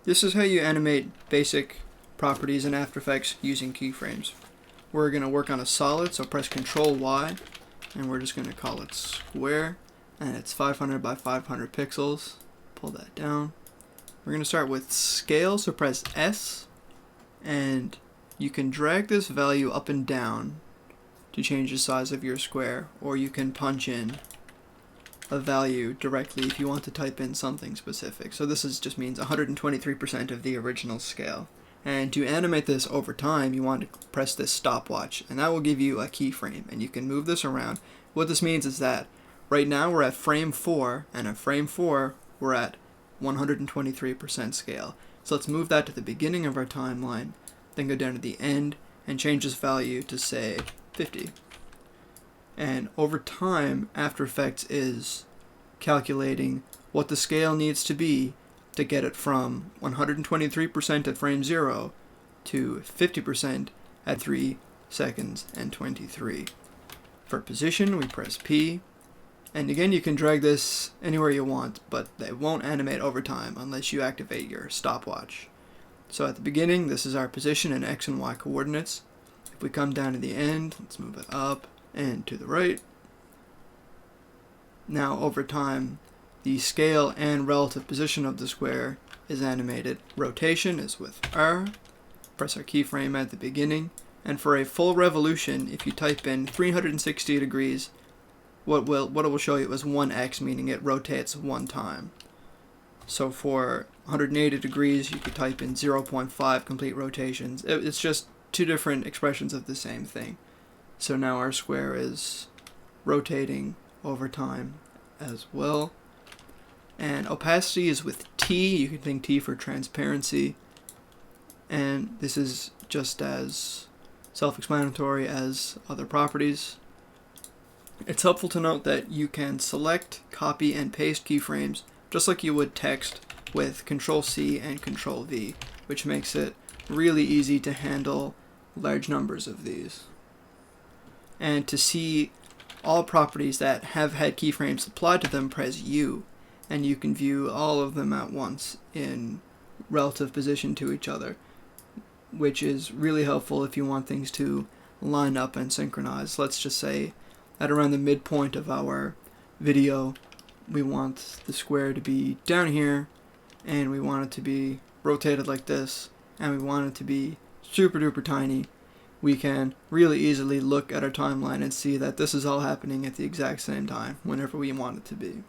This is how you animate basic properties in After Effects using keyframes. We're going to work on a solid, so press Ctrl Y, and we're just going to call it square, and it's 500 by 500 pixels. Pull that down. We're going to start with scale, so press S, and you can drag this value up and down to change the size of your square, or you can punch in a value directly if you want to type in something specific. So this just means 123% of the original scale. And to animate this over time, you want to press this stopwatch, and that will give you a keyframe, and you can move this around. What this means is that right now we're at frame 4, and at frame 4 we're at 123% scale. So let's move that to the beginning of our timeline, then go down to the end and change this value to, say, 50. And over time, After Effects is calculating what the scale needs to be to get it from 123% at frame 0 to 50% at 3 seconds and 23. For position, we press P, and again you can drag this anywhere you want, but it won't animate over time unless you activate your stopwatch. So at the beginning, this is our position in X and Y coordinates. If we come down to the end, let's move it up and to the right. Now over time, the scale and relative position of the square is animated. Rotation is with R. Press our keyframe at the beginning, and for a full revolution, if you type in 360 degrees, what it will show you is 1x, meaning it rotates one time. So for 180 degrees, you could type in 0.5 complete rotations. It's just two different expressions of the same thing. So now our square is rotating over time as well. And opacity is with T. You can think T for transparency. And this is just as self-explanatory as other properties. It's helpful to note that you can select, copy, and paste keyframes just like you would text with Ctrl-C and Ctrl-V, which makes it really easy to handle large numbers of these. And to see all properties that have had keyframes applied to them, press U, and you can view all of them at once in relative position to each other, which is really helpful if you want things to line up and synchronize. Let's just say at around the midpoint of our video, we want the square to be down here, and we want it to be rotated like this, and we want it to be super duper tiny. We can really easily look at our timeline and see that this is all happening at the exact same time whenever we want it to be.